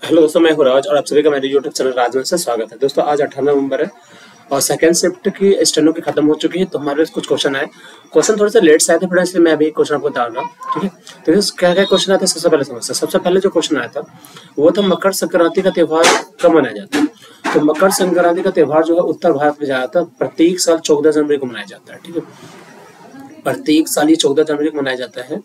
Hello दोस्तों, मैं हूं राज और आप सभी का मेरे यूट्यूब चैनल राज में से स्वागत है। दोस्तों आज 18 नवंबर है और सेकंड शिफ्ट की स्टेनो की खत्म हो चुकी है। तो हमारे पास कुछ क्वेश्चन आए। क्वेश्चन थोड़े से लेट से आए थे फिर, इसलिए मैं अभी क्वेश्चन आपको डाल रहा हूँ। ठीक है, तो क्या क्या क्वेश्चन आते हैं सबसे पहले समझते हैं। सबसे पहले जो क्वेश्चन आया था वो था मकर संक्रांति का त्यौहार कब मनाया जाता है। तो मकर संक्रांति का त्यौहार जो है उत्तर भारत में जाता है, प्रत्येक साल 14 जनवरी को मनाया जाता है। ठीक है, प्रत्येक साल ये 14 जनवरी को मनाया जाता है।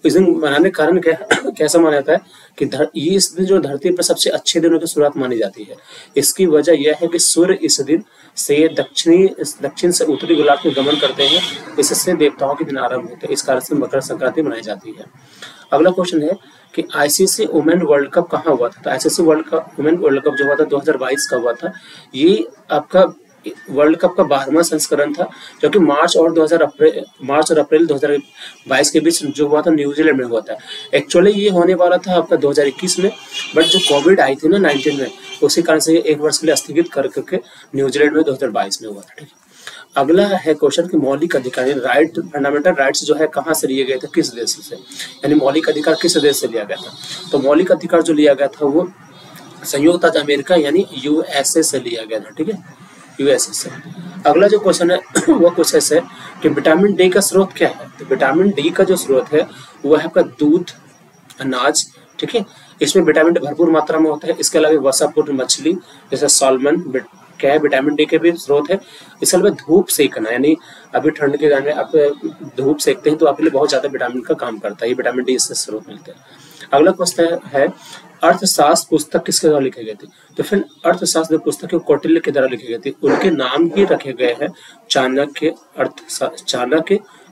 इस दिन मनाने का कारण क्या कैसा माना जाता है कि ये इस दिन जो धरती पर सबसे अच्छे दिनों की शुरुआत मानी जाती है। इसकी वजह यह है कि सूर्य इस दिन से दक्षिण से उत्तरी गोलार्ध में गमन करते हैं, इससे देवताओं के दिन आरंभ होते हैं। इस कारण से मकर संक्रांति मनाई जाती है। अगला क्वेश्चन है कि आईसीसी वुमेन वर्ल्ड कप कहाँ हुआ था। तो आईसीसी वुमेन वर्ल्ड कप जो हुआ था 2022 का हुआ था। ये आपका वर्ल्ड कप का 12वां संस्करण था, जो कि मार्च और अप्रैल 2022 के बीच जो हुआ था न्यूजीलैंड में हुआ था। एक्चुअली ये होने वाला था आपका 2021 में, बट जो कोविड आई थी ना 19 में, उसी कारण से एक वर्ष के लिए स्थगित करके न्यूजीलैंड में 2022 में हुआ था। ठीक है, अगला है क्वेश्चन कि मौलिक अधिकार राइट, फंडामेंटल राइट्स जो है कहाँ से लिए गए थे, किस देश से, यानी मौलिक अधिकार किस देश से लिया गया था। तो मौलिक अधिकार जो लिया गया था वो संयुक्त राज्य अमेरिका यानी यूएसए से लिया गया था। ठीक है, यूएसए से। अगला जो क्वेश्चन है वो क्वेश्चन है कि विटामिन डी का स्रोत क्या है। तो विटामिन डी का जो स्रोत है वो है आपका दूध, अनाज। ठीक है, इसमें विटामिन डी भरपूर मात्रा में होता है। इसके अलावा वसापूर्ण मछली जैसे सॉल्मन क्या है, विटामिन डी के भी स्रोत है। इसके अलावा धूप सेकना, यानी अभी ठंड के कारण आप धूप सेकते हैं तो आपके लिए बहुत ज्यादा विटामिन का काम करता है। ये विटामिन डी इससे स्रोत मिलते हैं। अगला क्वेश्चन है अर्थशास्त्र पुस्तक किसके द्वारा लिखी गई थी। तो फिर अर्थशास्त्र पुस्तक कौटिल्य के द्वारा लिखी गई थी। उनके नाम ही रखे गए हैं चाणक्य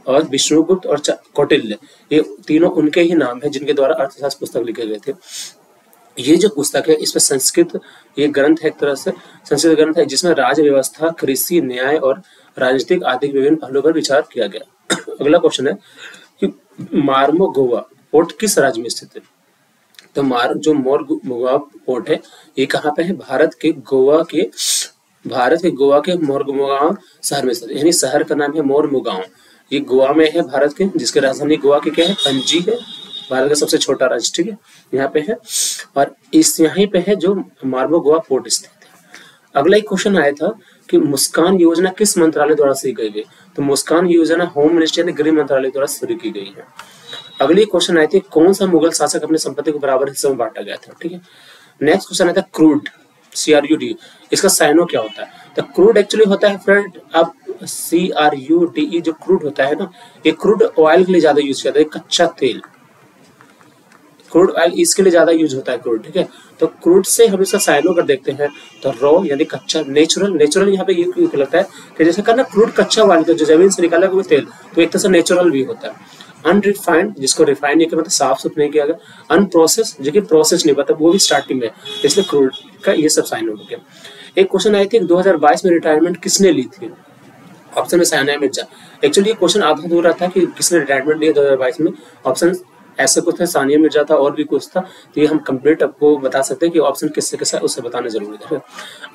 और विष्णुगुप्त और कौटिल्य। ये तीनों उनके ही नाम है जिनके द्वारा अर्थशास्त्र पुस्तक लिखे गए थे। ये जो पुस्तक है इसमें संस्कृत ये ग्रंथ है, एक तरह से संस्कृत ग्रंथ है जिसमें राज्य व्यवस्था, कृषि, न्याय और राजनीतिक आदि विभिन्न पहलुओं पर विचार किया गया। अगला क्वेश्चन है कि मोर्मुगाओ पोर्ट किस राज्य में स्थित है। तो जो मोर्मुगाओ पोर्ट है ये कहाँ पे है, भारत के गोवा के मोर्मुगाओ शहर में स्थित है। यानी शहर का नाम है मोर्मुगाओ। ये गोवा में है भारत के, जिसकी राजधानी गोवा की क्या है, पणजी है। भारत का सबसे छोटा राज्य, ठीक है, यहाँ पे है। और यहीं पे है जो मोर्मुगाओ पोर्ट स्थित है। अगला एक क्वेश्चन आया था कि मुस्कान योजना किस मंत्रालय द्वारा शुरू की गई। तो मुस्कान योजना होम मिनिस्ट्री यानी गृह मंत्रालय द्वारा शुरू की गई है। अगली क्वेश्चन आई थी कौन सा मुगल शासक अपने संपत्ति को बराबर हिस्सों में बांटा गया था। ठीक है, नेक्स्ट क्वेश्चन आया था क्रूड, CRUD, इसका साइनो क्या होता है। तो क्रूड एक्चुअली होता है फ्रेंड, अब CRUDE जो क्रूड होता है ना, ये क्रूड ऑयल के लिए ज्यादा यूज किया जाता है, कच्चा तेल। क्रूड ऑयल इसके लिए ज्यादा यूज होता है क्रूड। ठीक है, तो क्रूड से हम इसका साइनो कर देखते हैं तो रॉ यानी कच्चा, नेचुरल यहाँ पे ये लगता है कि जैसे करना क्रूड कच्चा ऑयल जो जमीन से निकाला हुआ तेल, तो एक तरह से नेचुरल भी होता है। अनरिफाइंड जिसको रिफाइन नहीं किया मतलब साफ सुथरा नहीं किया गया। अनप्रोसेस जो कि प्रोसेस नहीं पता, वो भी स्टार्टिंग में, इसलिए क्रूड का ये सब साइन हो गया। एक क्वेश्चन आई थी 2022 में रिटायरमेंट किसने ली थी। ऑप्शन में सानिया मिर्जा। एक्चुअली ये क्वेश्चन आधा अधूरा था कि किसने रिटायरमेंट लिया 2022 में। ऑप्शन ऐसे कुछ थे, सानिया मिर्जा था और भी कुछ था। तो ये हम कंप्लीट आपको बता सकते हैं कि ऑप्शन किससे किससे उससे बताना जरूरी है।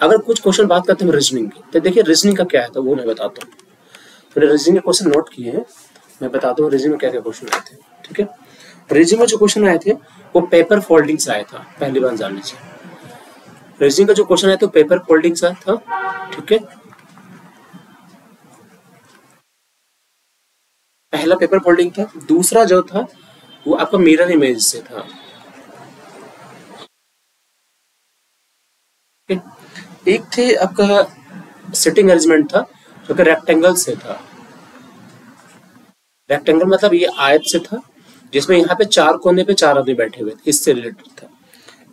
अगर कुछ क्वेश्चन बात करते हैं रीजनिंग की, तो देखिए रीजनिंग का क्या है तो वो मैं बताता हूँ। मैंने रीजनिंग के क्वेश्चन नोट किए हैं, मैं बताता हूँ रीजनिंग में क्या क्या क्वेश्चन आए थे। ठीक है, रीजनिंग में जो क्वेश्चन आए थे वो पेपर फोल्डिंग से आया था, पहली बार जान लीजिए। रीजनिंग का जो क्वेश्चन आया था पेपर फोल्डिंग से था। ठीक है, पहला पेपर फोल्डिंग था। दूसरा जो था वो आपका मिरर इमेज से था। एक थे आपका सिटिंग अरेंजमेंट था जो कि रेक्टेंगल से था। रेक्टेंगल मतलब ये आयत से था जिसमें यहाँ पे चार कोने पे चार आदमी बैठे हुए थे, इससे रिलेटेड था।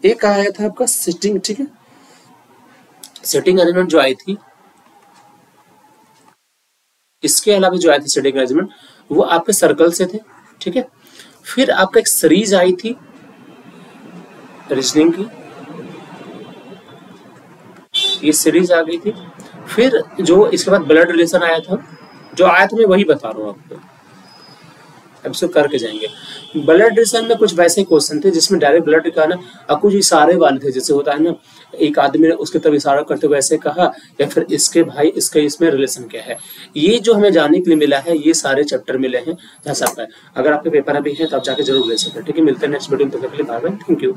एक आया था आपका सिटिंग, ठीक है, सिटिंग अरेंजमेंट जो आई थी, इसके अलावा जो आई थी सिटिंग अरेंजमेंट वो आपके सर्कल से थे। ठीक है, फिर आपका एक सीरीज आई थी रीजनिंग की, ये सीरीज आ गई थी। फिर जो इसके बाद ब्लड रिलेशन आया था, जो आया था मैं वही बता रहा हूँ आपको, अब इसको करके जाएंगे। ब्लड रिलेशन में कुछ वैसे क्वेश्चन थे जिसमें डायरेक्ट ब्लड का ना, अब कुछ इशारे वाले थे, जैसे होता है ना एक आदमी ने उसके तरफ इशारा करते हुए ऐसे कहा, या फिर इसके भाई इसका इसमें रिलेशन क्या है। ये जो हमें जानने के लिए मिला है ये सारे चैप्टर मिले हैं जहाँ सब है। अगर आपके पेपर अभी है तो आप जाके जरूर ले सकते हैं। ठीक है, मिलते हैं नेक्स्ट वीडियो में, तब तक के लिए बाय बाय, थैंक यू।